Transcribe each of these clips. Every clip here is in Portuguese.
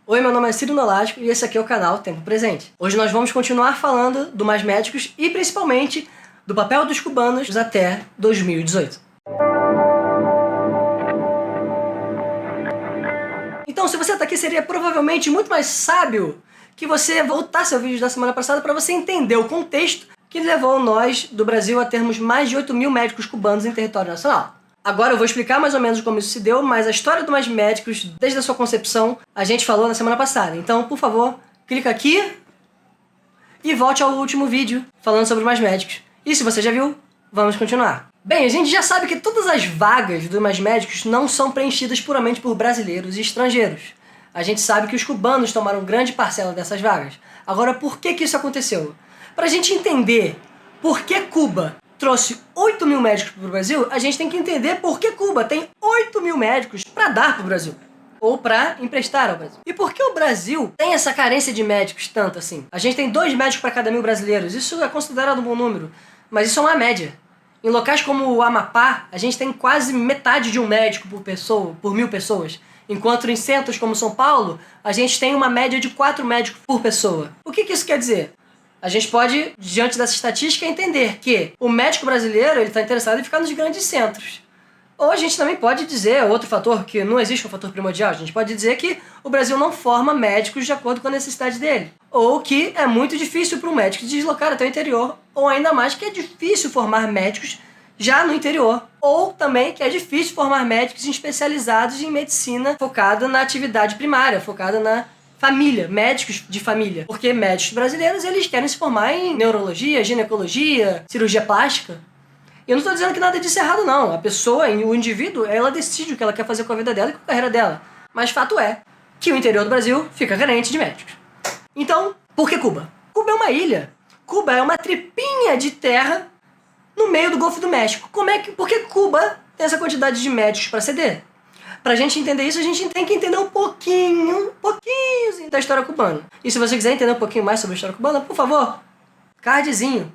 Oi, meu nome é Ciro Nolasco e esse aqui é o canal Tempo Presente. Hoje nós vamos continuar falando do Mais Médicos e principalmente do papel dos cubanos até 2018. Então, se você está aqui, seria provavelmente muito mais sábio que você voltasse ao vídeo da semana passada para você entender o contexto que levou nós, do Brasil, a termos mais de 8 mil médicos cubanos em território nacional. Agora eu vou explicar mais ou menos como isso se deu, mas a história do Mais Médicos, desde a sua concepção, a gente falou na semana passada. Então, por favor, clica aqui e volte ao último vídeo falando sobre Mais Médicos. E se você já viu, vamos continuar. Bem, a gente já sabe que todas as vagas do Mais Médicos não são preenchidas puramente por brasileiros e estrangeiros. A gente sabe que os cubanos tomaram grande parcela dessas vagas. Agora, por que isso aconteceu? Para a gente entender por que Cuba trouxe 8 mil médicos para o Brasil, a gente tem que entender por que Cuba tem 8 mil médicos para dar para o Brasil. Ou para emprestar ao Brasil. E por que o Brasil tem essa carência de médicos tanto assim? A gente tem 2 médicos para cada 1000 brasileiros. Isso é considerado um bom número. Mas isso é uma média. Em locais como o Amapá, a gente tem quase metade de um médico por pessoa, por 1000 pessoas. Enquanto em centros como São Paulo, a gente tem uma média de 4 médicos por pessoa. O que isso quer dizer? A gente pode, diante dessa estatística, entender que o médico brasileiro está interessado em ficar nos grandes centros. Ou a gente também pode dizer, outro fator, que não existe um fator primordial, a gente pode dizer que o Brasil não forma médicos de acordo com a necessidade dele. Ou que é muito difícil para um médico deslocar até o interior, ou ainda mais que é difícil formar médicos já no interior. Ou também que é difícil formar médicos especializados em medicina focada na atividade primária, focada na família, médicos de família. Porque médicos brasileiros, eles querem se formar em neurologia, ginecologia, cirurgia plástica. E eu não estou dizendo que nada disso é errado, não. A pessoa, o indivíduo, ela decide o que ela quer fazer com a vida dela e com a carreira dela. Mas fato é que o interior do Brasil fica carente de médicos. Então, por que Cuba? Cuba é uma ilha. Cuba é uma tripinha de terra no meio do Golfo do México. Por que Cuba tem essa quantidade de médicos para ceder? Pra gente entender isso, a gente tem que entender um pouquinho da história cubana. E se você quiser entender um pouquinho mais sobre a história cubana, por favor, cardzinho,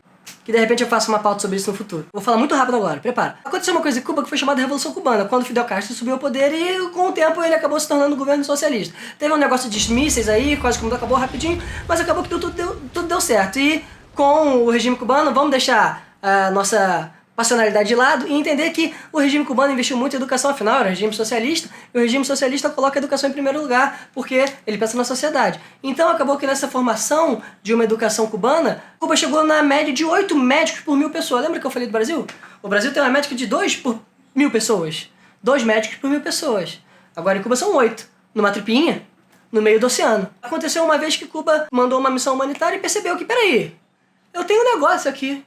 que de repente eu faço uma pauta sobre isso no futuro. Vou falar muito rápido agora, prepara. Aconteceu uma coisa em Cuba que foi chamada Revolução Cubana, quando Fidel Castro subiu ao poder e com o tempo ele acabou se tornando um governo socialista. Teve um negócio de mísseis aí, quase que o mundo acabou rapidinho, mas acabou que tudo deu certo. E com o regime cubano, vamos deixar a nossa passionalidade de lado e entender que o regime cubano investiu muito em educação, afinal era um regime socialista, e o regime socialista coloca a educação em primeiro lugar, porque ele pensa na sociedade. Então acabou que nessa formação de uma educação cubana, Cuba chegou na média de 8 médicos por 1000 pessoas. Lembra que eu falei do Brasil? O Brasil tem uma médica de 2 por 1000 pessoas. 2 médicos por 1000 pessoas. Agora em Cuba são 8, numa tripinha, no meio do oceano. Aconteceu uma vez que Cuba mandou uma missão humanitária e percebeu que, peraí, eu tenho um negócio aqui.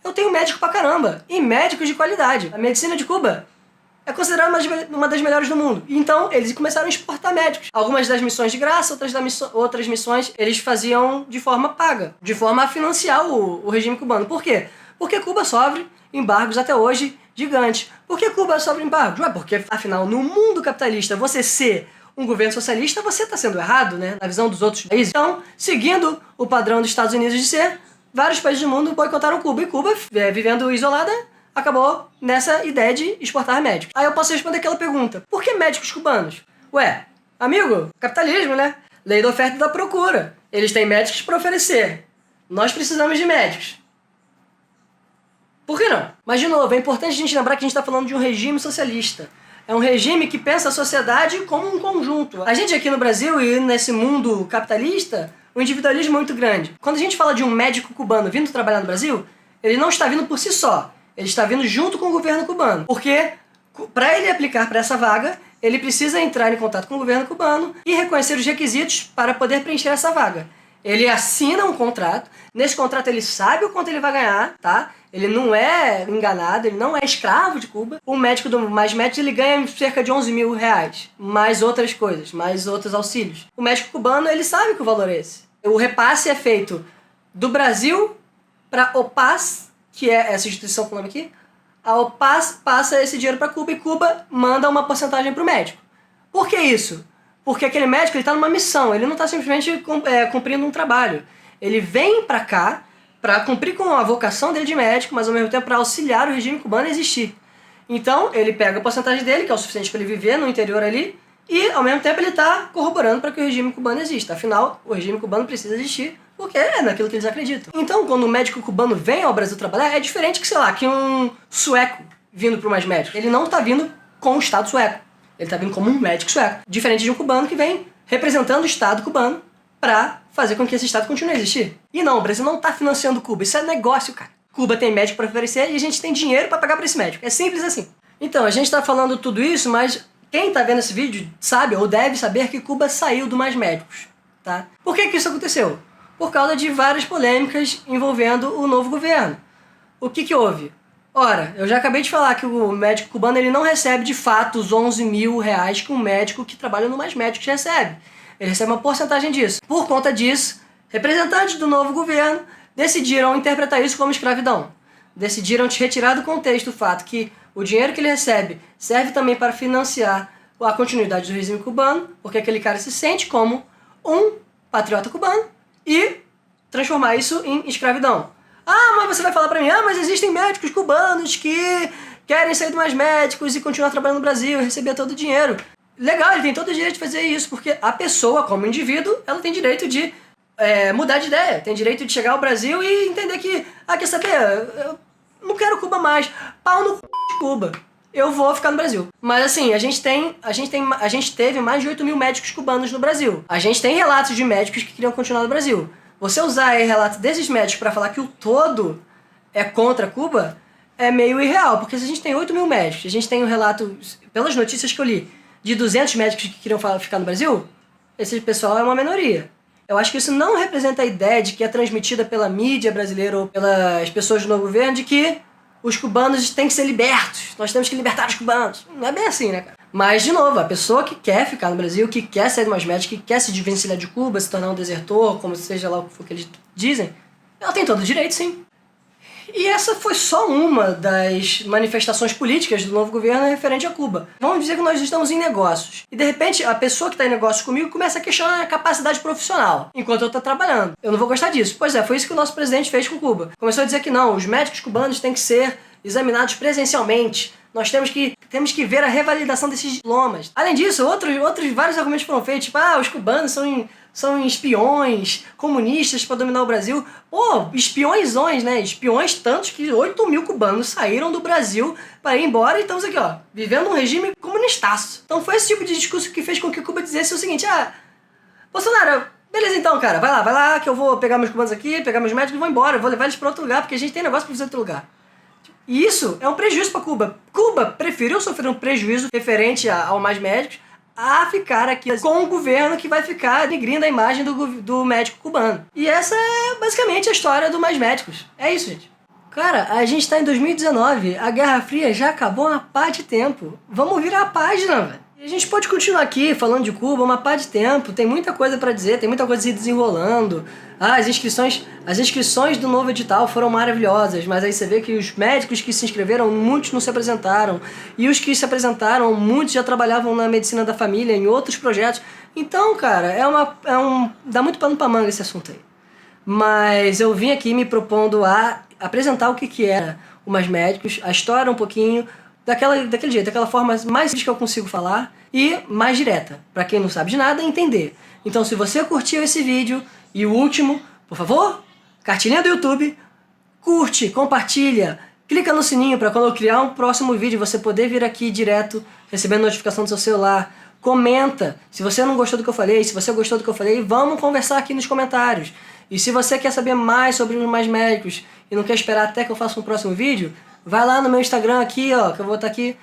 Eu tenho médico pra caramba, e médicos de qualidade. A medicina de Cuba é considerada uma das melhores do mundo. Então, eles começaram a exportar médicos. Algumas das missões de graça, outras missões eles faziam de forma paga, de forma a financiar o regime cubano. Por quê? Porque Cuba sofre embargos até hoje gigantes. Por que Cuba sofre embargos? Ué, porque, afinal, no mundo capitalista, você ser um governo socialista, você está sendo errado, né? Na visão dos outros países. Então, seguindo o padrão dos Estados Unidos de ser, vários países do mundo boicotaram Cuba, e Cuba, vivendo isolada, acabou nessa ideia de exportar médicos. Aí eu posso responder aquela pergunta, por que médicos cubanos? Ué, amigo, capitalismo, né? Lei da oferta e da procura. Eles têm médicos para oferecer. Nós precisamos de médicos. Por que não? Mas, de novo, é importante a gente lembrar que a gente está falando de um regime socialista. É um regime que pensa a sociedade como um conjunto. A gente aqui no Brasil e nesse mundo capitalista, o individualismo é muito grande. Quando a gente fala de um médico cubano vindo trabalhar no Brasil, ele não está vindo por si só. Ele está vindo junto com o governo cubano. Porque, para ele aplicar para essa vaga, ele precisa entrar em contato com o governo cubano e reconhecer os requisitos para poder preencher essa vaga. Ele assina um contrato, nesse contrato ele sabe o quanto ele vai ganhar, tá? Ele não é enganado, ele não é escravo de Cuba. O médico do Mais Médicos, ele ganha cerca de 11 mil reais, mais outras coisas, mais outros auxílios. O médico cubano, ele sabe que o valor é esse. O repasse é feito do Brasil para a OPAS, que é essa instituição com o nome aqui. A OPAS passa esse dinheiro para Cuba e Cuba manda uma porcentagem para o médico. Por que isso? Porque aquele médico está numa missão, ele não está simplesmente cumprindo um trabalho. Ele vem para cá para cumprir com a vocação dele de médico, mas ao mesmo tempo para auxiliar o regime cubano a existir. Então ele pega a porcentagem dele, que é o suficiente para ele viver no interior ali, E, ao mesmo tempo, ele está corroborando para que o regime cubano exista. Afinal, o regime cubano precisa existir porque é naquilo que eles acreditam. Então, quando um médico cubano vem ao Brasil trabalhar, é diferente que, sei lá, que um sueco vindo para o Mais Médicos. Ele não está vindo com o Estado sueco. Ele está vindo como um médico sueco. Diferente de um cubano que vem representando o Estado cubano para fazer com que esse Estado continue a existir. E não, o Brasil não está financiando Cuba. Isso é negócio, cara. Cuba tem médico para oferecer e a gente tem dinheiro para pagar para esse médico. É simples assim. Então, a gente está falando tudo isso, mas quem está vendo esse vídeo sabe ou deve saber que Cuba saiu do Mais Médicos, tá? Por que isso aconteceu? Por causa de várias polêmicas envolvendo o novo governo. O que houve? Ora, eu já acabei de falar que o médico cubano ele não recebe de fato os 11 mil reais que um médico que trabalha no Mais Médicos recebe. Ele recebe uma porcentagem disso. Por conta disso, representantes do novo governo decidiram interpretar isso como escravidão. Decidiram te retirar do contexto o fato que o dinheiro que ele recebe serve também para financiar a continuidade do regime cubano, porque aquele cara se sente como um patriota cubano, e transformar isso em escravidão. Ah, mas você vai falar pra mim, mas existem médicos cubanos que querem sair do Mais Médicos e continuar trabalhando no Brasil e receber todo o dinheiro. Legal, ele tem todo o direito de fazer isso, porque a pessoa, como indivíduo, ela tem direito de mudar de ideia, tem direito de chegar ao Brasil e entender que, quer saber, eu não quero Cuba mais, pau no c... de Cuba. Eu vou ficar no Brasil. Mas assim, a gente teve mais de 8 mil médicos cubanos no Brasil. A gente tem relatos de médicos que queriam continuar no Brasil. Você usar aí relatos desses médicos para falar que o todo é contra Cuba é meio irreal, porque se a gente tem 8 mil médicos, a gente tem um relato, pelas notícias que eu li, de 200 médicos que queriam ficar no Brasil, esse pessoal é uma minoria. Eu acho que isso não representa a ideia de que é transmitida pela mídia brasileira ou pelas pessoas do novo governo de que os cubanos têm que ser libertos, nós temos que libertar os cubanos. Não é bem assim, né, cara? Mas, de novo, a pessoa que quer ficar no Brasil, que quer sair do Mais Médicos, que quer se desvencilhar de Cuba, se tornar um desertor, como seja lá o que for que eles dizem, ela tem todo o direito, sim. E essa foi só uma das manifestações políticas do novo governo referente a Cuba. Vamos dizer que nós estamos em negócios. E de repente a pessoa que está em negócio comigo começa a questionar a capacidade profissional, enquanto eu estou trabalhando. Eu não vou gostar disso. Pois é, foi isso que o nosso presidente fez com Cuba. Começou a dizer que não, os médicos cubanos têm que ser examinados presencialmente. Nós temos que ver a revalidação desses diplomas. Além disso, outros vários argumentos foram feitos, tipo, os cubanos são espiões comunistas para dominar o Brasil. Pô, espiõezões, né? Espiões tantos que 8 mil cubanos saíram do Brasil para ir embora e estamos aqui, vivendo um regime comunistaço. Então foi esse tipo de discurso que fez com que Cuba dissesse o seguinte, Bolsonaro, beleza então, cara, vai lá que eu vou pegar meus cubanos aqui, pegar meus médicos e vou embora, eu vou levar eles para outro lugar, porque a gente tem negócio para fazer em outro lugar. E isso é um prejuízo para Cuba. Cuba preferiu sofrer um prejuízo referente ao Mais Médicos a ficar aqui com um governo que vai ficar denegrindo a imagem do médico cubano. E essa é basicamente a história do Mais Médicos. É isso, gente. Cara, a gente tá em 2019, a Guerra Fria já acabou há pá de tempo. Vamos virar a página, velho. E a gente pode continuar aqui falando de Cuba uma pá de tempo, tem muita coisa pra dizer, tem muita coisa se desenrolando. As inscrições do novo edital foram maravilhosas, mas aí você vê que os médicos que se inscreveram, muitos não se apresentaram. E os que se apresentaram, muitos já trabalhavam na medicina da família, em outros projetos. Então, cara, dá muito pano pra manga esse assunto aí. Mas eu vim aqui me propondo a apresentar o que era o Mais Médicos, a história um pouquinho, daquele jeito, daquela forma mais simples que eu consigo falar e mais direta, pra quem não sabe de nada entender. Então, se você curtiu esse vídeo e o último, por favor, cartilhinha do YouTube, curte, compartilha, clica no sininho para quando eu criar um próximo vídeo você poder vir aqui direto, recebendo notificação do seu celular. Comenta, se você não gostou do que eu falei, se você gostou do que eu falei, vamos conversar aqui nos comentários. E se você quer saber mais sobre os Mais Médicos e não quer esperar até que eu faça um próximo vídeo, vai lá no meu Instagram aqui, que eu vou estar aqui,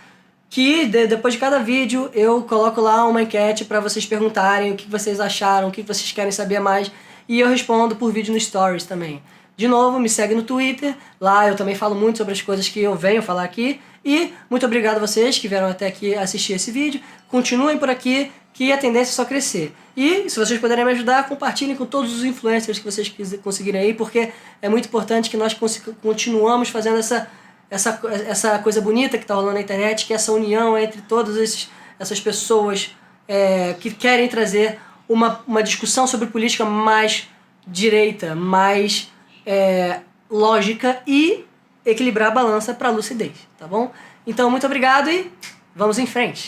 que depois de cada vídeo eu coloco lá uma enquete para vocês perguntarem o que vocês acharam, o que vocês querem saber mais, e eu respondo por vídeo no Stories também. De novo, me segue no Twitter, lá eu também falo muito sobre as coisas que eu venho falar aqui, e muito obrigado a vocês que vieram até aqui assistir esse vídeo, continuem por aqui, que a tendência é só crescer. E se vocês puderem me ajudar, compartilhem com todos os influencers que vocês conseguirem aí, porque é muito importante que nós continuamos fazendo essa coisa bonita que está rolando na internet, que é essa união entre todas essas pessoas que querem trazer uma discussão sobre política mais direita, mais lógica e equilibrar a balança para a lucidez, tá bom? Então, muito obrigado e vamos em frente!